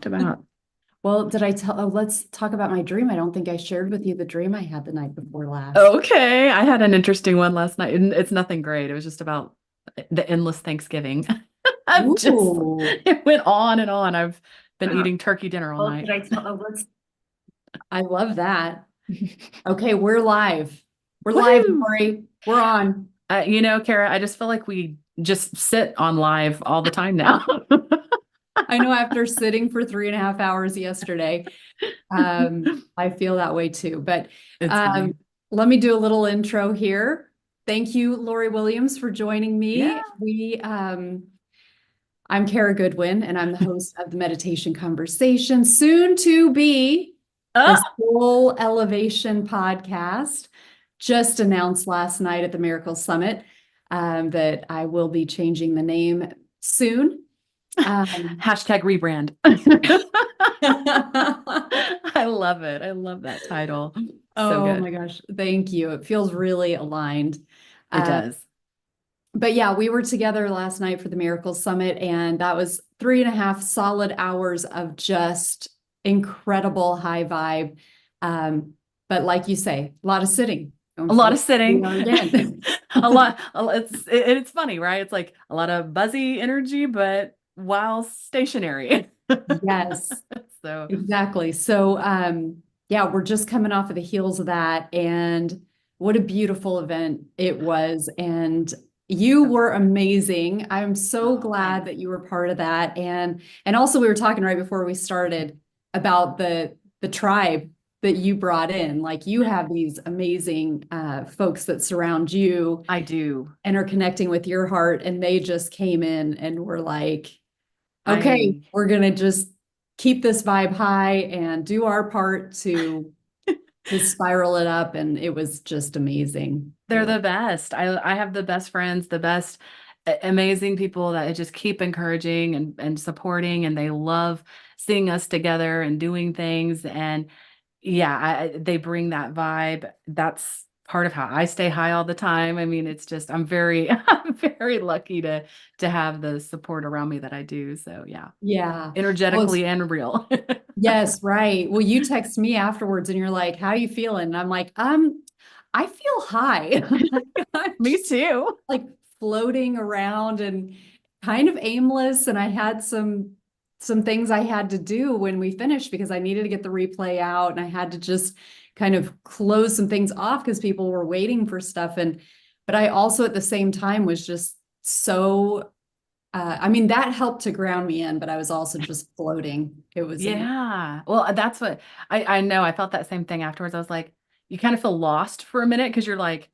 About. Well, did I tell? Oh, let's talk about my dream. I don't think I shared with you the dream I had the night before last. Okay, I had an interesting one last night, and it's nothing great. It was just about the endless Thanksgiving. I've just Ooh. it went on and on. I've been eating turkey dinner all Well, did night. I tell? Oh, I love that. Okay, we're live. We're live, Woohoo! Lori. We're on. Kara, I just feel like we just sit on live all the time now. I know after sitting for 3.5 hours yesterday, I feel that way too. But It's um, funny. let me do a little intro here. Thank you, Lori Williams, for joining Yeah. me. I'm Kara Goodwin, and I'm the host of the Meditation Conversation, soon to be the Ah, Soul Elevation podcast. Just announced last night at the Miracle Summit that I will be changing the name soon. Um, hashtag rebrand. I love it. I love that title. So oh good. my gosh, thank you. It feels really aligned. It Uh, does. but yeah, we were together last night for the Miracle Summit, and that was 3.5 solid hours of just incredible high vibe. Um, but like you say, a lot of sitting. A lot Here of we sitting, are again. it's funny, right? It's like a lot of buzzy energy, but while stationary. Yes, So exactly. So, yeah, we're just coming off of the heels of that, and what a beautiful event it was. And you were amazing. I'm so oh, glad thanks. that you were part of that. And also we were talking right before we started about the tribe that you brought in. Like you have these amazing folks that surround you I do. and are connecting with your heart, and they just came in and were like, okay, I we're gonna just keep this vibe high and do our part to spiral it up. And it was just amazing. It They're was. the best. I have the best friends, the best amazing people that just keep encouraging and supporting, and they love seeing us together and doing things. And yeah, they bring that vibe. That's part of how I stay high all the time. I mean, it's just I'm very I'm very lucky to have the support around me that I do. So yeah, Yeah. Well, energetically and real. yes, right. Well, you text me afterwards and you're like, how you feeling? And I'm like, I feel high. I'm Me just too. like floating around and kind of aimless. And I had some things I had to do when we finished because I needed to get the replay out and I had to just kind of close some things off because people were waiting for stuff. And but I also at the same time was just so I mean, that helped to ground me in, but I was also just floating. It was amazing. Yeah. Well, that's what I know. I felt that same thing afterwards. I was like, you kind of feel lost for a minute because you're like,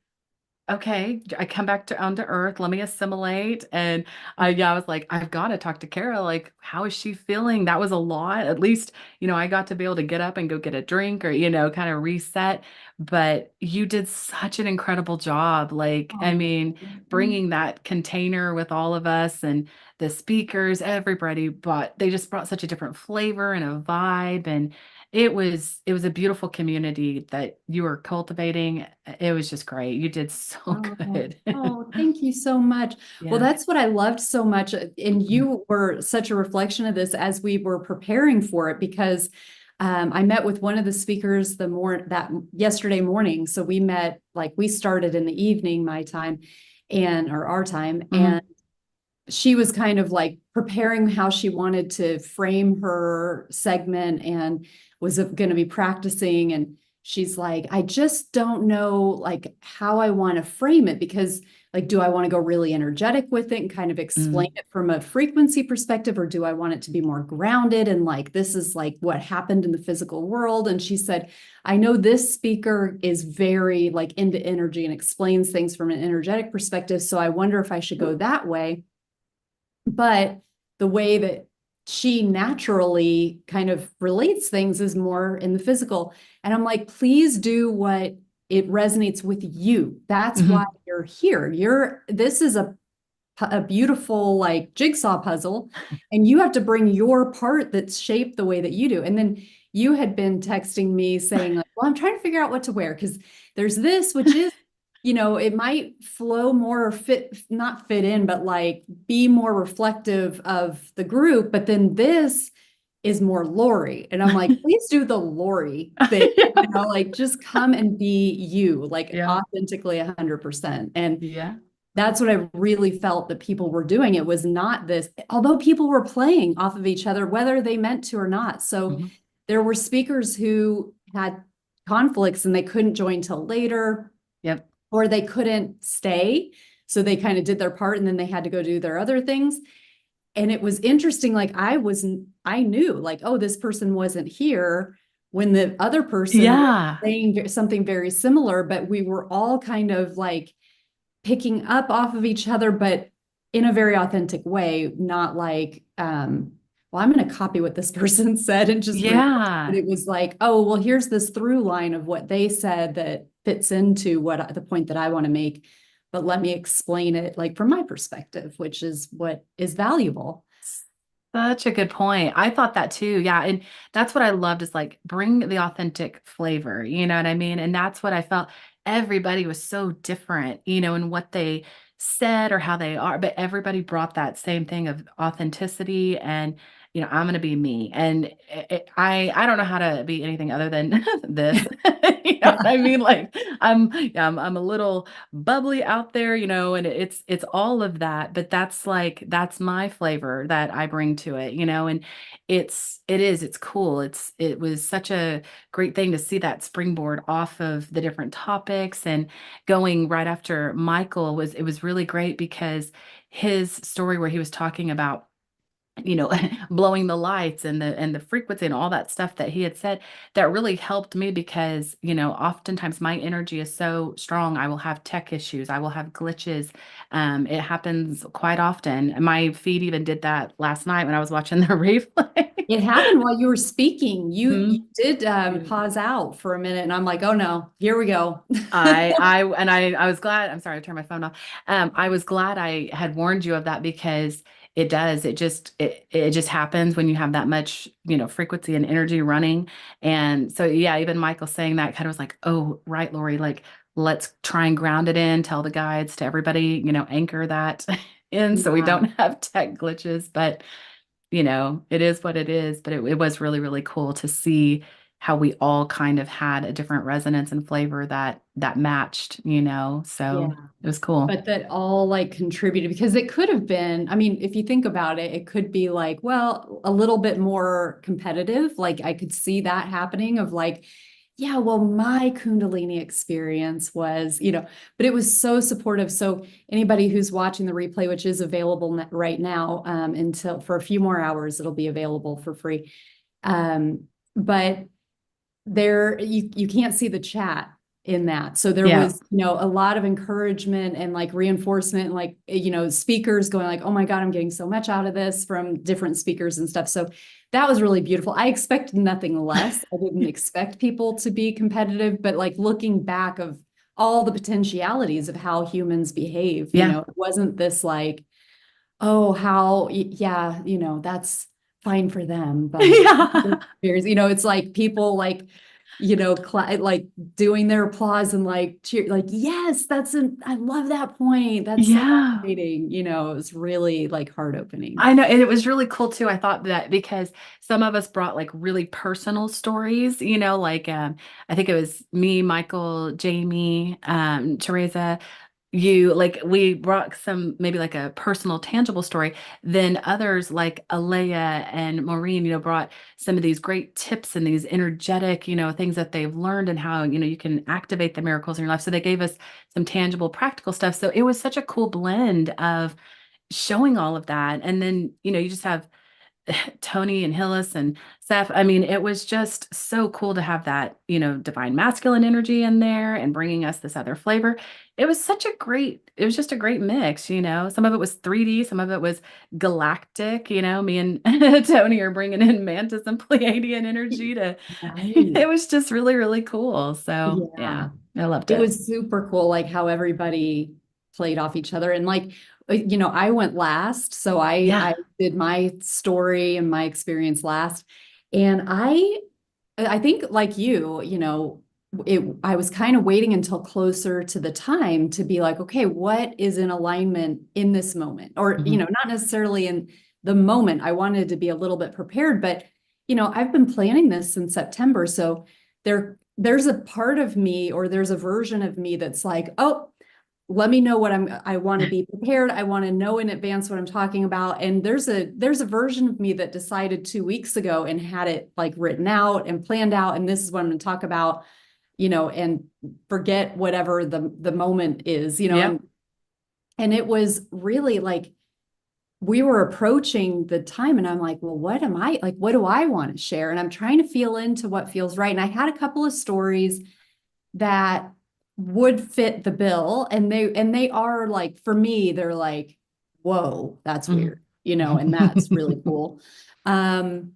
okay, I come back to onto earth. Let me assimilate. And I was like, I've got to talk to Kara. Like, how is she feeling? That was a lot. At least, I got to be able to get up and go get a drink or, kind of reset. But you did such an incredible job. Like, I Oh, mean, bringing that container with all of us and the speakers, everybody, but they just brought such a different flavor and a vibe. And it was a beautiful community that you were cultivating. It was just great. You did so oh, good. oh, thank you so much. Well, Yeah. that's what I loved so much. And you were such a reflection of this as we were preparing for it because I met with one of the speakers that yesterday morning. So we met, like we started in the evening, my time and or our time. And Mhm. she was kind of like preparing how she wanted to frame her segment and was going to be practicing. And she's like, I just don't know like how I want to frame it because like, do I want to go really energetic with it and kind of explain Mm. it from a frequency perspective, or do I want it to be more grounded and like this is like what happened in the physical world? And she said, I know this speaker is very like into energy and explains things from an energetic perspective. So I wonder if I should go that way, but the way that she naturally kind of relates things is more in the physical. And I'm like, please do what it resonates with you. That's why Mhm. you're here. This is a beautiful like jigsaw puzzle, and you have to bring your part that's shaped the way that you do. And then you had been texting me saying like, well, I'm trying to figure out what to wear because there's this, which is, it might flow more or not fit in, but like be more reflective of the group. But then this is more Lori. And I'm like, please do the Lori thing, Yeah. like just come and be you, like Yeah. authentically 100%. And Yeah. that's what I really felt that people were doing. It was not this, although people were playing off of each other, whether they meant to or not. So Mhm. there were speakers who had conflicts and they couldn't join till later, Yep. or they couldn't stay. So they kind of did their part and then they had to go do their other things. And it was interesting. Like I knew like, oh, this person wasn't here when the other person was Yeah. saying something very similar, but we were all kind of like picking up off of each other, but in a very authentic way, not like, well, I'm going to copy what this person said and just bring it. But Yeah. it was like, oh, well, here's this through line of what they said that fits into what the point that I want to make. But let me explain it like from my perspective, which is what is valuable. Such a good point. I thought that too. Yeah. And that's what I loved is like bring the authentic flavor, you know what I mean? And that's what I felt. Everybody was so different, in what they said or how they are, but everybody brought that same thing of authenticity and, I'm going to be me. And I don't know how to be anything other than this. You know Yeah. what I mean? Like yeah, I'm a little bubbly out there, and it's all of that, but that's my flavor that I bring to it, and it's cool. It was such a great thing to see that springboard off of the different topics and going right after Michael it was really great because his story where he was talking about blowing the lights and the frequency and all that stuff that he had said that really helped me because oftentimes my energy is so strong. I will have tech issues, I will have glitches. It happens quite often. My feed even did that last night when I was watching the replay. It happened while you were speaking. You Mhm. did pause out for a minute, and I'm like, oh no, here we go. I was glad. I'm sorry, I turned my phone off. I was glad I had warned you of that because it does. It just happens when you have that much, frequency and energy running. And so yeah, even Michael saying that kind of was like, oh, right, Lori, like let's try and ground it in, tell the guides to everybody, anchor that in so we Yeah. don't have tech glitches. But it is what it is, but it was really, really cool to see how we all kind of had a different resonance and flavor that matched, Yeah. so it was cool. But that all like contributed because it could have been, I mean, if you think about it, it could be like, well, a little bit more competitive. Like I could see that happening of like, yeah, well, my Kundalini experience was, but it was so supportive. So anybody who's watching the replay, which is available right now, until for a few more hours, it'll be available for free. But there you can't see the chat in that. So there Yeah. was, a lot of encouragement and like reinforcement and like, speakers going like, oh my God, I'm getting so much out of this from different speakers and stuff. So that was really beautiful. I expected nothing less. I didn't expect people to be competitive, but like looking back of all the potentialities of how humans behave, Yeah. it wasn't this like, oh, how, yeah, that's fine for them. But Yeah. it's like people like, like doing their applause and like cheer, like, yes, I love that point. That's so Yeah. exciting. It was really like heart opening. I know, and it was really cool too. I thought that because some of us brought like really personal stories, like I think it was me, Michael, Jamie, Teresa, you like we brought some maybe like a personal tangible story. Then others like Alea and Maureen, brought some of these great tips and these energetic, things that they've learned and how, you can activate the miracles in your life. So they gave us some tangible, practical stuff. So it was such a cool blend of showing all of that. And then, you just have Tony and Hillis and Seth. I mean, it was just so cool to have that, divine masculine energy in there and bringing us this other flavor. It was just a great mix, Some of it was 3D, some of it was galactic, Me and Tony are bringing in Mantis and Pleiadian energy Right. it was just really, really cool. So, yeah, Yeah. I loved It it. was super cool, like how everybody played off each other. And like, I went last. So I Yeah. did my story and my experience last. And I think like I was kind of waiting until closer to the time to be like, okay, what is in alignment in this moment? Or, Mhm. not necessarily in the moment. I wanted to be a little bit prepared, but I've been planning this since September. So there's a part of me, or there's a version of me that's like, oh, let me know I want to be prepared. I want to know in advance what I'm talking about. And there's a version of me that decided 2 weeks ago and had it like written out and planned out. And this is what I'm going to talk about, and forget whatever the moment is, Yep. and it was really like, we were approaching the time and I'm like, well, what am I like? What do I want to share? And I'm trying to feel into what feels right. And I had a couple of stories that would fit the bill. And they are like, for me, they're like, whoa, that's Mhm. weird, and that's really cool. Um,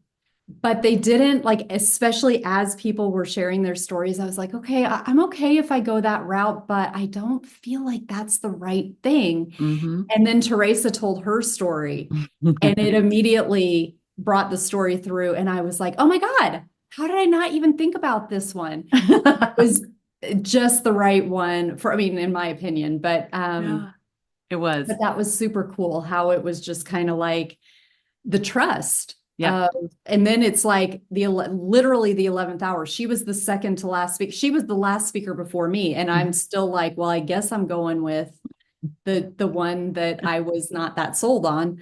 but they didn't like, especially as people were sharing their stories, I was like, okay, I'm okay if I go that route, but I don't feel like that's the right thing. Mhm. And then Teresa told her story, and it immediately brought the story through. And I was like, oh my God, how did I not even think about this one? It was just the right one for, I mean, in my opinion, Yeah, it was. but that was super cool how it was just kind of like the trust. Yep. And then it's like literally the 11th hour. She was the second to last speaker. She was the last speaker before me. And I'm Mhm. still like, well, I guess I'm going with the one that I was not that sold on,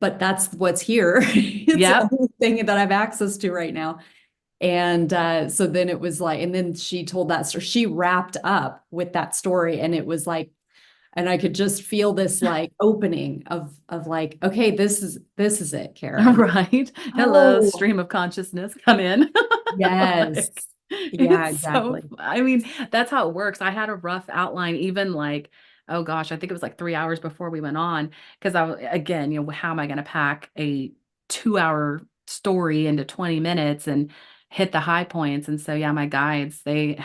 but that's what's here. It's the Yep. only thing that I have access to right now. And so then it was like, and then she told that story. She wrapped up with that story, and it was like, and I could just feel this like opening of like, okay, this is it, Karen. Right. Hello, Oh, stream of consciousness, come in. yes. Like, Yeah, it's so, exactly. I mean, that's how it works. I had a rough outline, even like, oh gosh, I think it was like 3 hours before we went on. Cause again, how am I going to pack a 2 hour story into 20 minutes and hit the high points? And so, yeah, my guides, I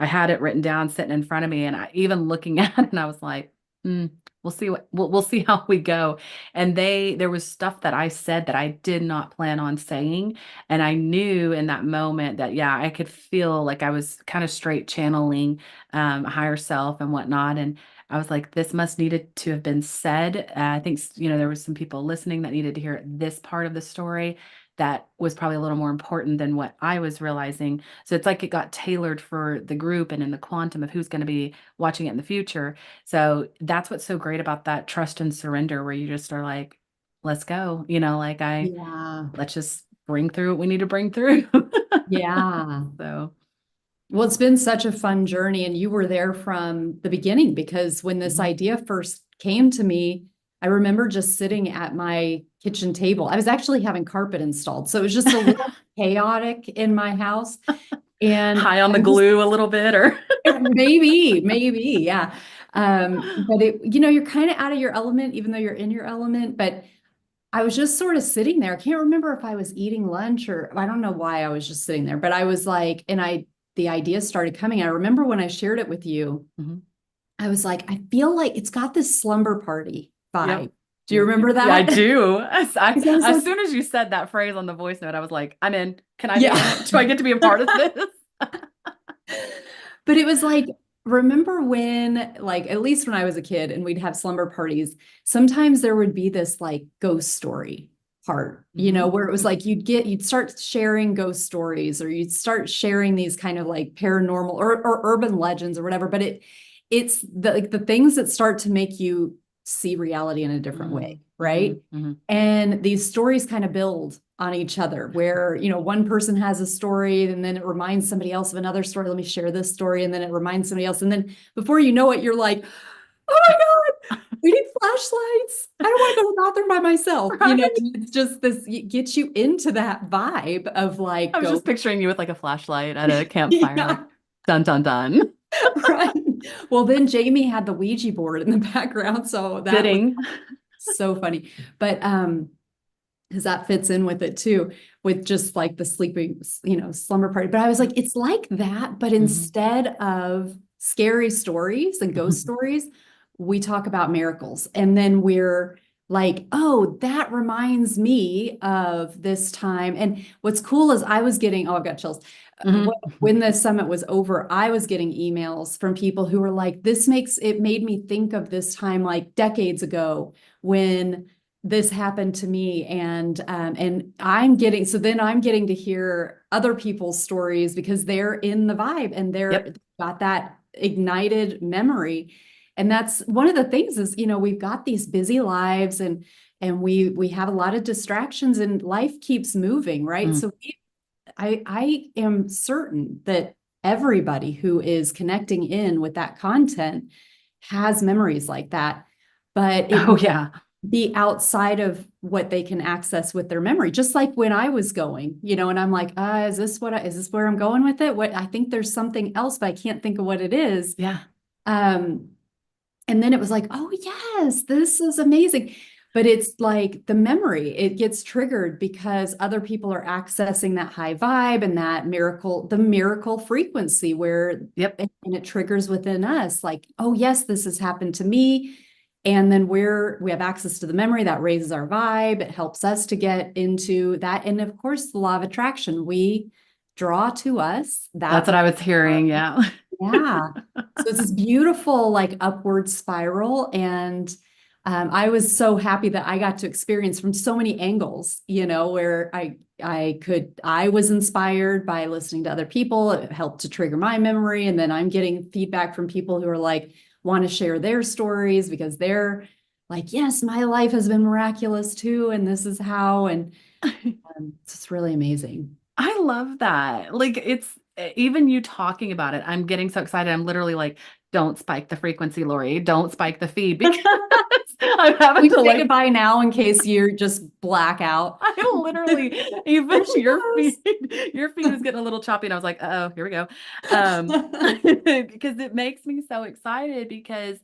had it written down sitting in front of me, and even looking at it, and I was like, hmm, we'll see how we go. And there was stuff that I said that I did not plan on saying. And I knew in that moment that, yeah, I could feel like I was kind of straight channeling higher self and whatnot. And I was like, this must needed to have been said. I think, there was some people listening that needed to hear this part of the story that was probably a little more important than what I was realizing. So it's like it got tailored for the group and in the quantum of who's going to be watching it in the future. So that's what's so great about that trust and surrender, where you just are like, let's go, Yeah. let's just bring through what we need to bring through. Yeah. So, Well, it's been such a fun journey, and you were there from the beginning, because when this mhm. idea first came to me, I remember just sitting at my kitchen table. I was actually having carpet installed, so it was just a little chaotic in my house. And High on the I'm just glue a little bit, or maybe, yeah. But you're kind of out of your element, even though you're in your element. But I was just sort of sitting there. I can't remember if I was eating lunch, or I don't know why I was just sitting there, but I was like, the ideas started coming. I remember when I shared it with you, Mhm. I was like, I feel like it's got this slumber party Yep. vibe. Do you Yep. remember Yeah, I that? do. Because I was As like, soon as you said that phrase on the voice note, I was like, I'm in. Can I be in yeah. it? Do I get to be a part of this? But it was like, remember when, like, at least when I was a kid and we'd have slumber parties, sometimes there would be this like ghost story part, Hmm. where it was like you'd start sharing ghost stories, or you'd start sharing these kind of like paranormal or urban legends or whatever. But it's the things that start to make you see reality in a different way, Hmm. right? Hmm. And these stories kind of build on each other, where one person has a story and then it reminds somebody else of another story. Let me share this story, and then it reminds somebody else, and then before you know it, you're like, oh my God, we need flashlights. I don't want to go to the bathroom by myself. Right. And it's just this, it gets you into that vibe of like, I was go. just picturing you with like a flashlight at a campfire, like Yeah. dun dun dun. Right. Well, then Jamie had the Ouija board in the background, so that was Fitting. so funny. But because that fits in with it too, with just like the sleeping, slumber party. But I was like, Yep. it's like that, but Hmm. instead of scary stories and ghost stories, we talk about miracles. And then we're like, oh, that reminds me of this time. And what's cool is I was getting, oh, I've got chills. Hmm. When the summit was over, I was getting emails from people who were like, it made me think of this time like decades ago when this happened to me, and I'm getting, so then I'm getting to hear other people's stories because they're in the vibe and they're Yep. got that ignited memory. And that's one of the things is, we've got these busy lives, and we have a lot of distractions, and life keeps moving, right? Mm. So I am certain that everybody who is connecting in with that content has memories like that, but it Oh might yeah. be outside of what they can access with their memory. Just like when I was going, and I'm like, is this where I'm going with it? What, I think there's something else, but I can't think of what it is. Yeah. Um, and then it was like, oh, yes, this is amazing. But it's like the memory, it gets triggered because other people are accessing that high vibe and that miracle, the miracle frequency where, Yep. and it triggers within us like, oh, yes, this has happened to me. And then we have access to the memory that raises our vibe. It helps us to get into that. And of course, the law of attraction, we draw to us That's that what which I was are. hearing. Yeah. Yeah. So it's this beautiful, like upward spiral. And I was so happy that I got to experience from so many angles, where I was inspired by listening to other people. It helped to trigger my memory. And then I'm getting feedback from people who are like, want to share their stories because they're like, yes, my life has been miraculous too. And this is how, and it's just really amazing. I love that. Like it's even you talking about it, I'm getting so excited. I'm literally like, don't spike the frequency, Lori. Don't spike the feed because I'm having We to can say like goodbye now in case you're just black out. I literally even There she goes. your feed was getting a little choppy and I was like, oh, here we go. Because it makes me so excited because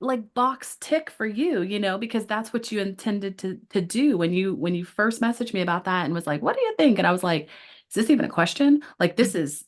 like box tick for you, because that's what you intended to do when you first messaged me about that and was like, "What do you think?" And I was like, "Is this even a question? Like this is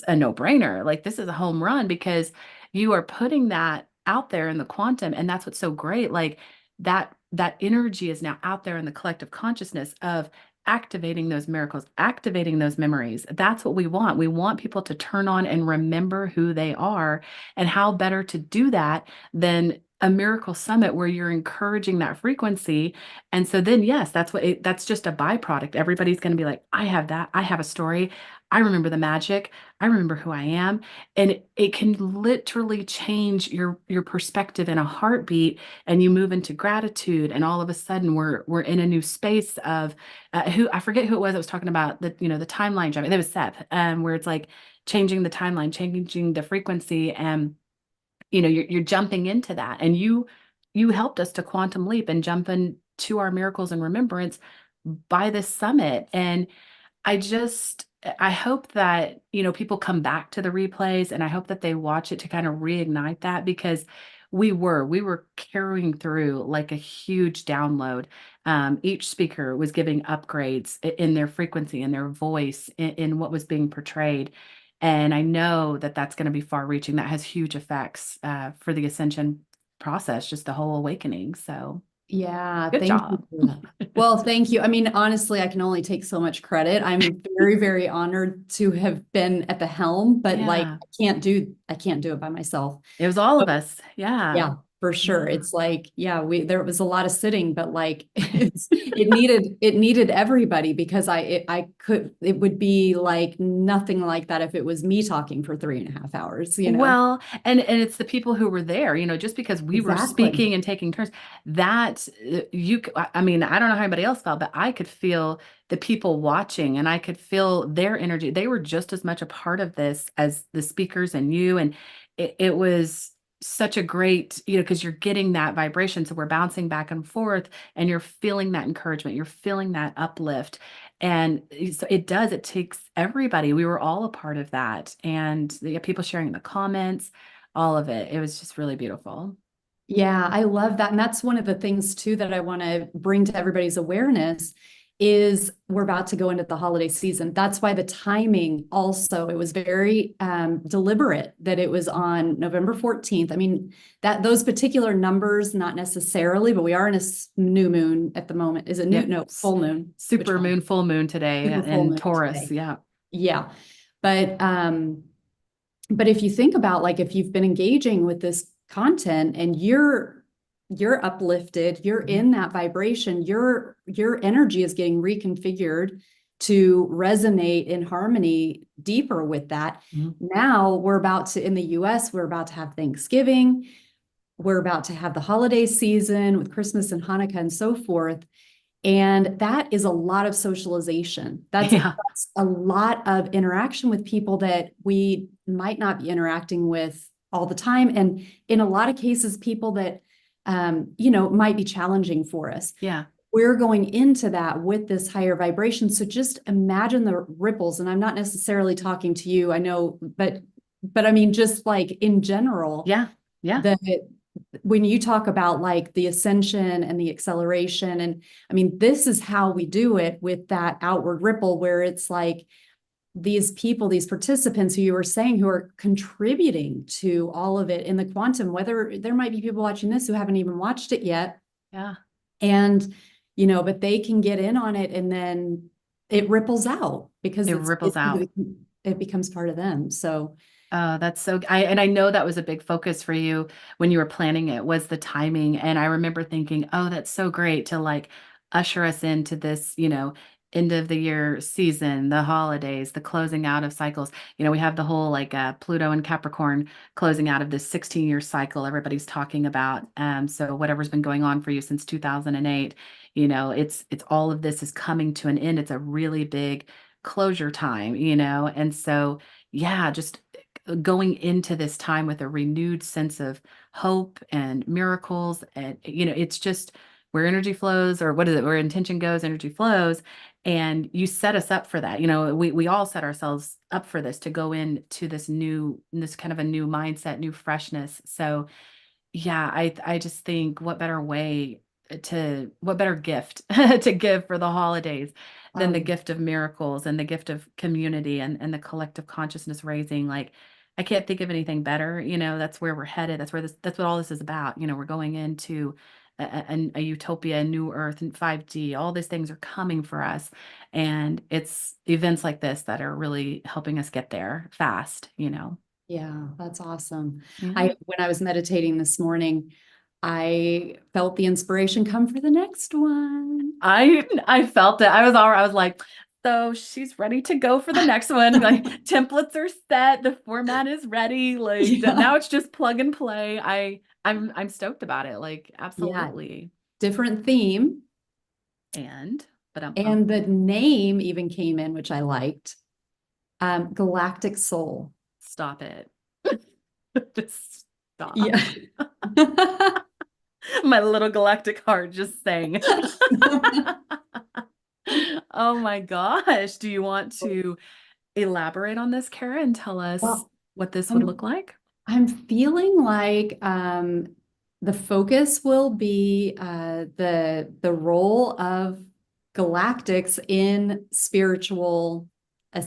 a no-brainer. Like this is a home run because you are putting that out there in the quantum and that's what's so great. Like that energy is now out there in the collective consciousness of activating those miracles, activating those memories. That's what we want. We want people to turn on and remember who they are and how better to do that than a miracle summit where you're encouraging that frequency. And so then, yes, that's just a byproduct. Everybody's going to be like, I have that. I have a story. I remember the magic. I remember who I am. And it can literally change your perspective in a heartbeat. And you move into gratitude. And all of a sudden we're in a new space of who I forget who it was that was talking about the timeline jumping. It was Seth, where it's like changing the timeline, changing the frequency. And you're jumping into that and you helped us to quantum leap and jump into our miracles and remembrance by this summit. And I hope that people come back to the replays and I hope that they watch it to kind of reignite that because we were carrying through like a huge download. Each speaker was giving upgrades in their frequency and their voice in what was being portrayed. And I know that that's going to be far reaching. That has huge effects for the ascension process, just the whole awakening. So Yeah, good thank you job. for that. Well, thank you. I mean, honestly, I can only take so much credit. I'm very, very honored to have been at the helm, but like Yeah, I can't do it by myself. it was all of us. Yeah. Yeah, for sure. Yeah. It's like, yeah, there was a lot of sitting, but like it needed everybody because it would be like nothing like that if it was me talking for 3.5 hours. Well, and it's the people who were there, just because we were Exactly. speaking and taking turns, that I mean, I don't know how anybody else felt, but I could feel the people watching and I could feel their energy. They were just as much a part of this as the speakers and you. And it was such a great, because you're getting that vibration. So we're bouncing back and forth and you're feeling that encouragement, you're feeling that uplift. And so it takes everybody. We were all a part of that. And the people sharing in the comments, all of it. It was just really beautiful. Yeah, I love that. And that's one of the things too that I want to bring to everybody's awareness is we're about to go into the holiday season. That's why the timing also, it was very deliberate that it was on November 14th. I mean, that those particular numbers, not necessarily, but we are in a new moon at the moment. Is it new? Yep. No, full moon. Which Super one? moon, full moon today Super full in moon Taurus. today. Yeah. Yeah. But but if you think about like if you've been engaging with this content and you're you're uplifted, you're Mhm. in that vibration, your energy is getting reconfigured to resonate in harmony deeper with that. Mhm. Now we're about to, in the US, we're about to have Thanksgiving, we're about to have the holiday season with Christmas and Hanukkah and so forth. And that is a lot of socialization. Yeah. That's a lot of interaction with people that we might not be interacting with all the time. And in a lot of cases, people that, might be challenging for us. Yeah. We're going into that with this higher vibration. So just imagine the ripples. And I'm not necessarily talking to you, I know, but I mean, just like in general, Yeah. Yeah. the when you talk about like the ascension and the acceleration, and I mean, this is how we do it with that outward ripple, where it's like these people, these participants who you were saying who are contributing to all of it in the quantum, whether there might be people watching this who haven't even watched it yet. Yeah. And, but they can get in on it and then it ripples out because It ripples out. it becomes part of them. So Oh, that's so, and I know that was a big focus for you when you were planning it, was the timing. And I remember thinking, oh, that's so great to like usher us into this, end of the year season, the holidays, the closing out of cycles. We have the whole like Pluto and Capricorn closing out of this 16-year cycle everybody's talking about. So whatever's been going on for you since 2008, it's all of this is coming to an end. It's a really big closure time, and so yeah, just going into this time with a renewed sense of hope and miracles. And, it's just where energy flows, or what is it? Where intention goes, energy flows. And you set us up for that. We all set ourselves up for this to go into this kind of a new mindset, new freshness. So yeah, I just think what better gift to give for the holidays than the um, gift of miracles and the gift of community and the collective consciousness raising. Like I can't think of anything better. That's where we're headed. That's what all this is about. We're going into a utopia, a new earth and 5D. All these things are coming for us. And it's events like this that are really helping us get there fast. yeah, that's awesome. Yeah. When I was meditating this morning, I felt the inspiration come for the next one. I felt it. I was like, so she's ready to go for the next one. Like templates are set, the format is ready. Like Yeah. now it's just plug and play. I'm stoked about it. Like Yeah. absolutely. Different theme. And but And the name even came in, which I liked. Galactic Soul. stop it. Just stop. Yeah. My little galactic heart just sang. Oh my gosh. Do you want to elaborate on this, Kara, and tell us Well, what this would look I'm like? I'm feeling like the focus will be the role of galactics in spiritual,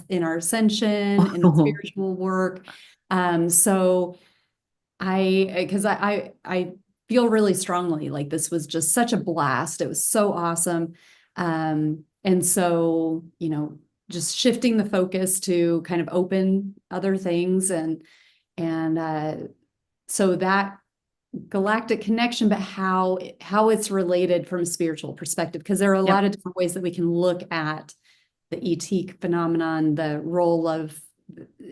in our ascension, in spiritual work. So because I feel really strongly like this was just such a blast. It was so awesome. And so, just shifting the focus to kind of open other things and so that galactic connection, but how it's related from a spiritual perspective, because there are a lot Yep. of different ways that we can look at the ET phenomenon, the role of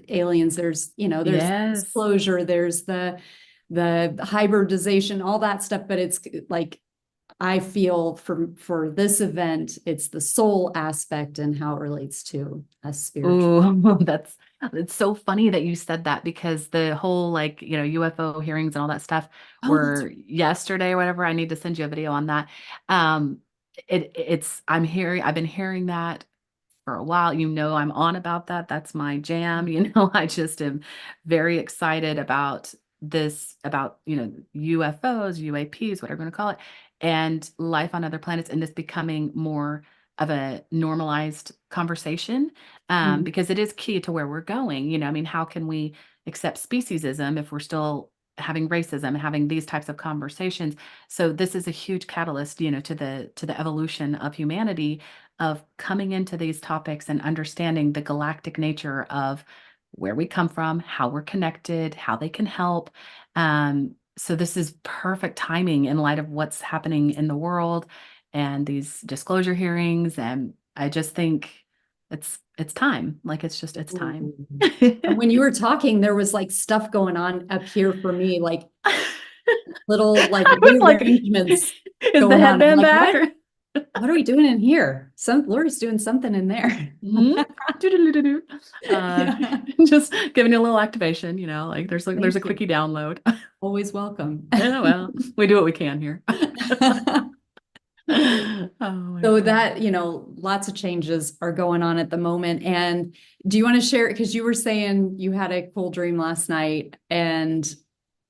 aliens. There's Yes. disclosure, there's the hybridization, all that stuff. But it's like I feel for this event, it's the soul aspect and how it relates to us spiritual. Ooh, it's so funny that you said that because the whole like, UFO hearings and all that stuff Oh, that's were yesterday or whatever. I need to send you a video on that. Um, I've been hearing that for a while. I'm on about that. That's my jam. I just am very excited about this, about, UFOs, UAPs, whatever you want to call it, and life on other planets, and this becoming more of a normalized conversation, Mhm. because it is key to where we're going. I mean, how can we accept speciesism if we're still having racism and having these types of conversations? So this is a huge catalyst, to the evolution of humanity, of coming into these topics and understanding the galactic nature of where we come from, how we're connected, how they can help. so this is perfect timing in light of what's happening in the world and these disclosure hearings. And I just think it's time. Like it's time. Ooh. And when you were talking, there was like stuff going on up here for me, like little like I was like, rearrangements is the going on. I'm headband like, back? Or what are we doing in here? Lori's doing something in there. Mhm. Doo-doo-doo-doo-doo. Uh, Yeah. just giving you a little activation, like there's Thank a you. quickie download. Always welcome. Yeah, well, we do what we can here. Oh my So God. that, lots of changes are going on at the moment. And do you want to share? Because you were saying you had a cool dream last night, and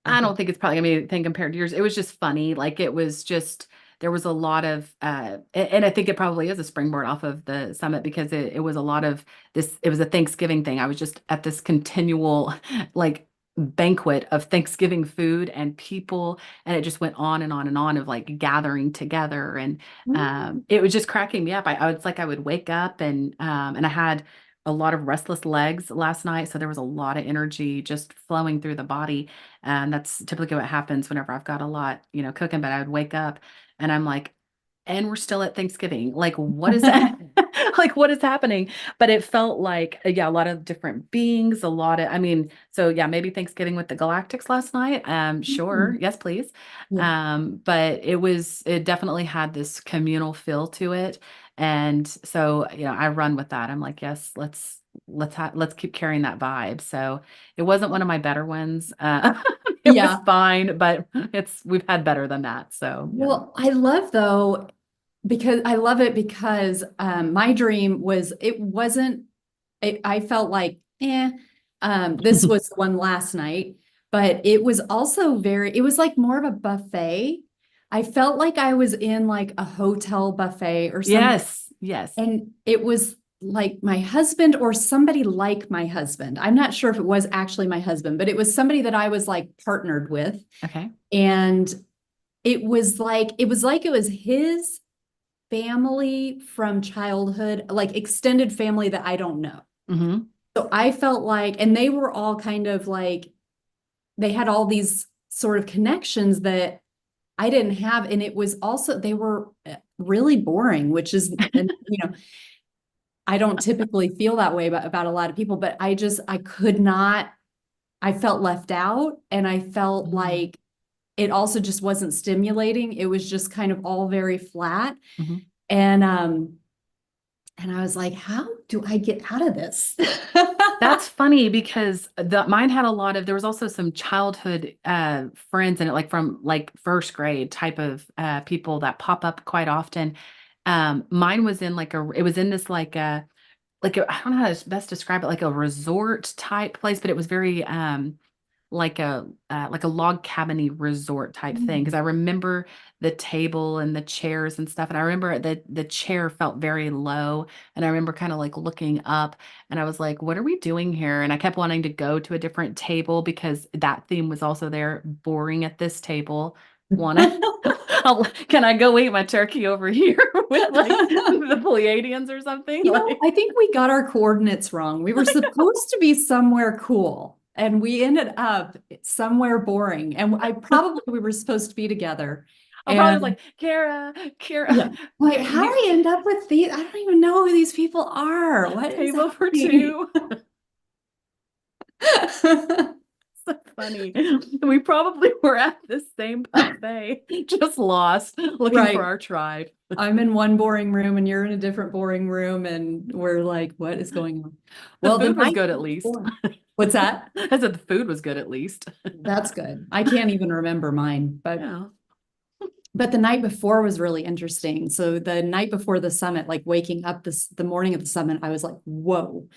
I I think, don't think it's probably gonna be anything compared to yours. It was just funny. Like it was just there was a lot of and I think it probably is a springboard off of the summit because it was a lot of this, it was a Thanksgiving thing. I was just at this continual like banquet of Thanksgiving food and people, and it just went on and on and on of like gathering together. And mm, it was just cracking me up. I was like I would wake up and I had a lot of restless legs last night, so there was a lot of energy just flowing through the body. And that's typically what happens whenever I've got a lot, cooking. But I would wake up and I'm like, and we're still at Thanksgiving. Like, what is that? Like, what is happening? But it felt like, yeah, a lot of different beings, a lot of, I mean, so yeah, maybe Thanksgiving with the Galactics last night. Sure. Yes, please. yeah. But it definitely had this communal feel to it. And so, I run with that. I'm like, yes, let's keep carrying that vibe. So it wasn't one of my better ones. It was Yeah. fine, but we've had better than that. So yeah. Well, I love though, because I love it because my dream was, it wasn't, I felt like, this was the one last night, but it was also it was like more of a buffet. I felt like I was in like a hotel buffet or something. Yes, yes. And it was like my husband or somebody like my husband. I'm not sure if it was actually my husband, but it was somebody that I was like partnered with. Okay. And it was his family from childhood, like extended family that I don't know. Hmm. So I felt like, and they were all kind of like, they had all these sort of connections that I didn't have. And it was also, they were really boring, which is, and I don't typically feel that way about a lot of people, but I could not, I felt left out. And I felt Hmm. like it also just wasn't stimulating. It was just kind of all very flat. Hmm. And, um, and I was like, how do I get out of this? That's funny because mine had a lot of, there was also some childhood friends in it, like from like first grade type of people that pop up quite often. Mine was in it was in this I don't know how to best describe it, like a resort type place, but it was very like a log cabiny resort type thing. Because I remember the table and the chairs and stuff, and I remember that the chair felt very low, and I remember kind of like looking up, and I was like, "What are we doing here?" And I kept wanting to go to a different table because that theme was also there. Boring at this table. Wanna? Can I go eat my turkey over here with like the Pleiadians or something? Like, I think we got our coordinates wrong. We were supposed to be somewhere cool, and we ended up somewhere boring. And we were supposed to be together. I'm probably just And like, Kara, yeah, Kara, like, how do you end up with these? I don't even know who these people are. What is table for happening? two. So funny. We probably were at the same buffet, just lost, looking for Right. our tribe. I'm in one boring room and you're in a different boring room, and we're like, what is going on? The Well, the food was night good at least. before, what's that? I said the food was good at least. That's good. I can't even remember mine, Yeah. but the night before was really interesting. So the night before the summit, like waking up the morning of the summit, I was like, whoa, That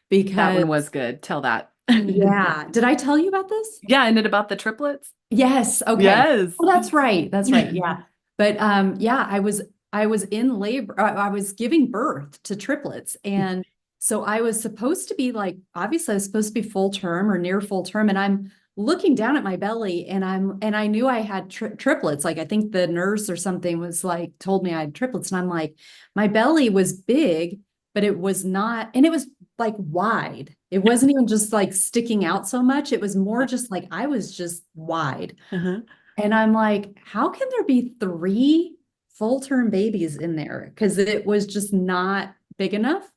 because one was good. Tell that. yeah. Did I tell you about this? Yeah, and it about the triplets? Yes. Okay. Yes. Well, that's right. That's right. Yeah. But yeah, I was in labor. I was giving birth to triplets. And so I was supposed to be like, obviously I was supposed to be full term or near full term. And I'm looking down at my belly, and I knew I had triplets. Like I think the nurse or something was like, told me I had triplets. And I'm like, my belly was big, but it was not, and it was like wide. It wasn't even just like sticking out so much. It was more just like I was just wide. Uh-huh. And I'm like, how can there be three full-term babies in there? Because it was just not big enough.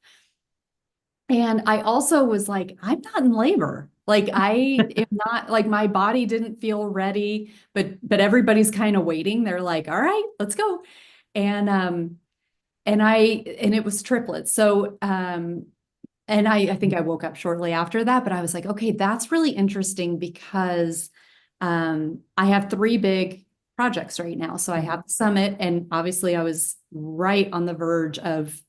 And I also was like, I'm not in labor. Like I am not like my body didn't feel ready, but everybody's kind of waiting. They're like, all right, let's go. And and it was triplets. So and I think I woke up shortly after that, but I was like, okay, that's really interesting because I have three big projects right now. So I Mhm. have the summit, and obviously I was right on the verge of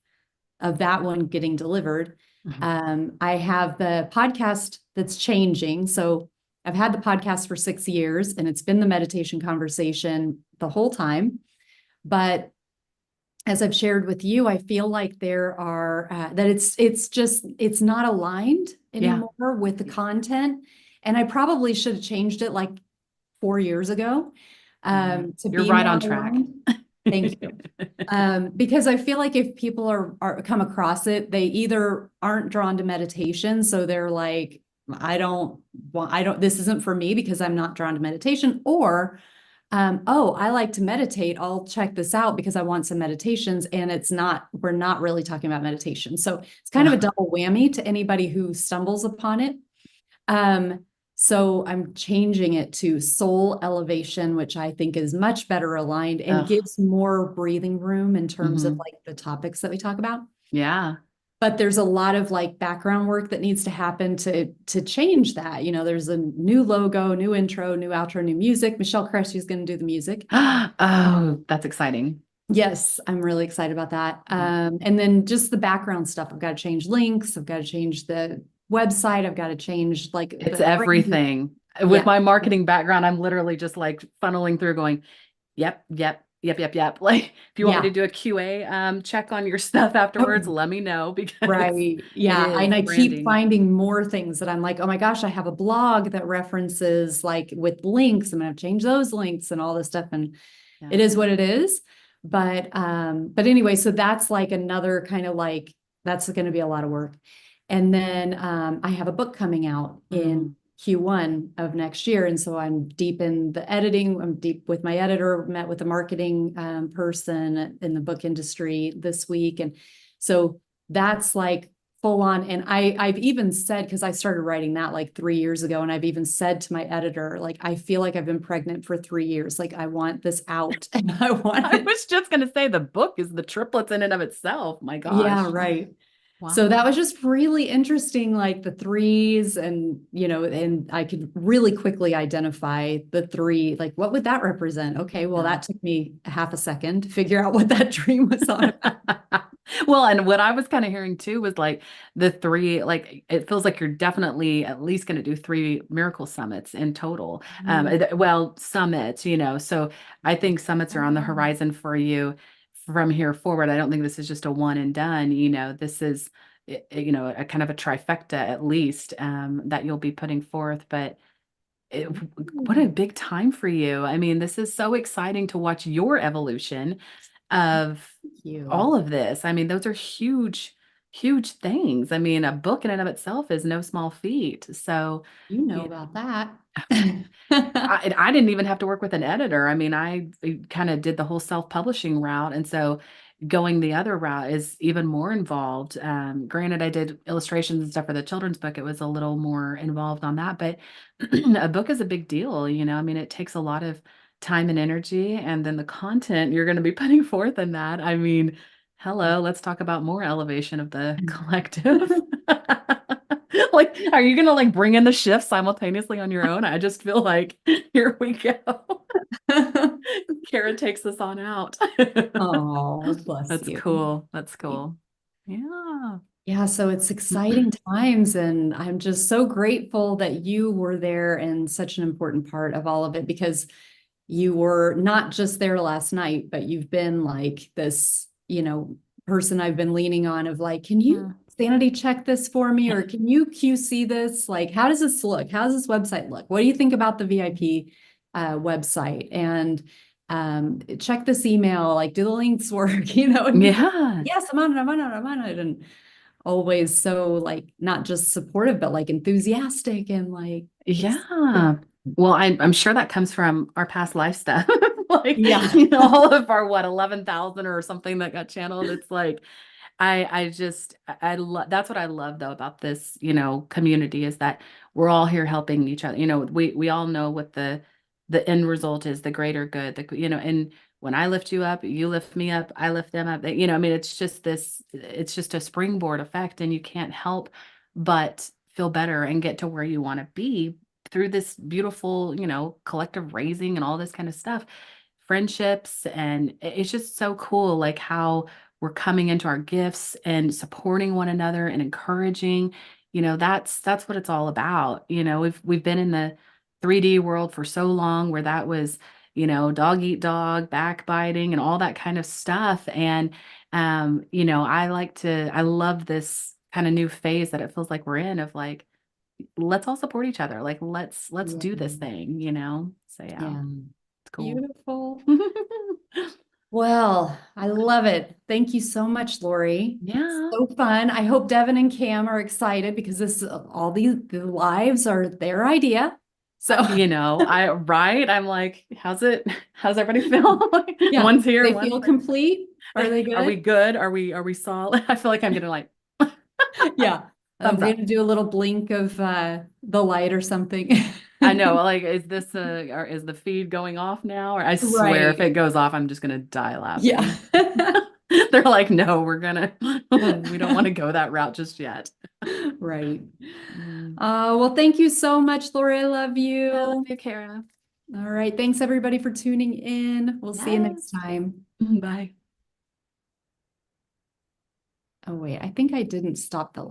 that one getting delivered. Mhm. I have the podcast that's changing. So I've had the podcast for 6 years, and it's been the meditation conversation the whole time. But as I've shared with you, I feel like there are that it's not aligned Yeah. anymore with the content, and I probably should have changed it like 4 years ago Yeah. to You're be right more on track. aligned. Thank you. Because I feel like if people are come across it, they either aren't drawn to meditation, so they're like, I don't, this isn't for me because I'm not drawn to meditation, or oh, I like to meditate. I'll check this out because I want some meditations. And we're not really talking about meditation. So it's kind of a Yeah. double whammy to anybody who stumbles upon it. Um, so I'm changing it to soul elevation, which I think is much better aligned and Oh. gives more breathing room in terms of Hmm. like the topics that we talk about. Yeah. But there's a lot of like background work that needs to happen to change that. There's a new logo, new intro, new outro, new music. Michelle Cressy is going to do the music. Oh, that's exciting. Yes, I'm really excited about that. Yeah. And then just the background stuff. I've got to change links. I've got to change the website. I've got to change like It's the brand. everything. With Yeah. my marketing background, I'm literally just like funneling through going, yep, yep, yep, yep, yep. Like if you want me to Yeah. do a QA check on your stuff afterwards, Oh, let me know because right. it Yeah. is And I keep branding. finding more things that I'm like, oh my gosh, I have a blog that references like with links. I'm going to change those links and all this stuff. And Yeah. it is what it is. But anyway, so that's like another kind of like that's going to be a lot of work. And then I have a book coming out in Mm. Q1 of next year. And so I'm deep in the editing. I'm deep with my editor, met with a marketing person in the book industry this week. And so that's like full on. And I've even said, because I started writing that like 3 years ago, and I've even said to my editor, like, I feel like I've been pregnant for 3 years. Like, I want this out and I want I it. was just gonna say the book is the triplets in and of itself. My Yeah, gosh. right. So that Wow. was just really interesting, like the threes, and I could really quickly identify the three, like what would that represent? Okay, well, Yeah. that took me a half a second to figure out what that dream was on about. Well, and what I was kind of hearing too was like the three, like it feels like you're definitely at least going to do three miracle summits in total. Well, summits, so I think summits are on the Oh. horizon for you from here forward. I don't think this is just a one and done, this is, a kind of a trifecta at least that you'll be putting forth. But it, what a big time for you. I mean, this is so exciting to watch your evolution of Thank you. all of this. I mean, those are huge, huge things. I mean, a book in and of itself is no small feat. So, You know you about that. I didn't even have to work with an editor. I mean, I kind of did the whole self-publishing route. And so going the other route is even more involved. Granted, I did illustrations and stuff for the children's book. It was a little more involved on that, but a book is a big deal, I mean, it takes a lot of time and energy, and then the content you're going to be putting forth in that. I mean, hello, let's talk about more elevation of the collective. Like, are you gonna like bring in the shift simultaneously on your own? I just feel like here we go. Kara takes this on out. Oh, bless That's you. cool. That's cool. Yeah. Yeah, so it's exciting times, and I'm just so grateful that you were there and such an important part of all of it because you were not just there last night, but you've been like this, person I've been leaning on of like, can you Mm. sanity check this for me? Or can you QC this? Like, how does this look? How does this website look? What do you think about the VIP website? And check this email, like, do the links work? And Yeah. yes, I'm on it, I'm on it, I'm on it. And always so like not just supportive, but like enthusiastic and like Yeah. Well, I'm sure that comes from our past life stuff. Like, yeah. all of our what, 11,000 or something that got channeled. It's like I just I love that's what I love though about this, community is that we're all here helping each other. We all know what the end result is, the greater good, and when I lift you up, you lift me up, I lift them up. I mean, it's just a springboard effect, and you can't help but feel better and get to where you want to be through this beautiful, collective raising and all this kind of stuff. Friendships, and it's just so cool, like how we're coming into our gifts and supporting one another and encouraging. That's what it's all about. We've been in the 3D world for so long where that was, dog eat dog, backbiting and all that kind of stuff. And I love this kind of new phase that it feels like we're in of like, let's all support each other. Like let's Yeah. do this thing. So yeah, Yeah. it's cool. Beautiful. Well, I love it. Thank you so much, Lori. Yeah. So fun. I hope Devin and Cam are excited because all the lives are their idea. So I'm like, how's everybody feel? Like, yeah, one's here, they one's feel like, complete. Are they are we good? good? Are we solid? I feel like I'm gonna like Yeah. thumbs We're up. gonna do a little blink of the light or something. I know, like, is this or is the feed going off now? Or I swear if Right. it goes off, I'm just gonna die Yeah. laughing. They're like, no, we don't want to go that route just yet. Right. Mm. Well, thank you so much, Lori. I love I love you. you, Kara. All right. Thanks everybody for tuning in. We'll see you next Yes. time. Bye. Oh, wait, I think I didn't stop the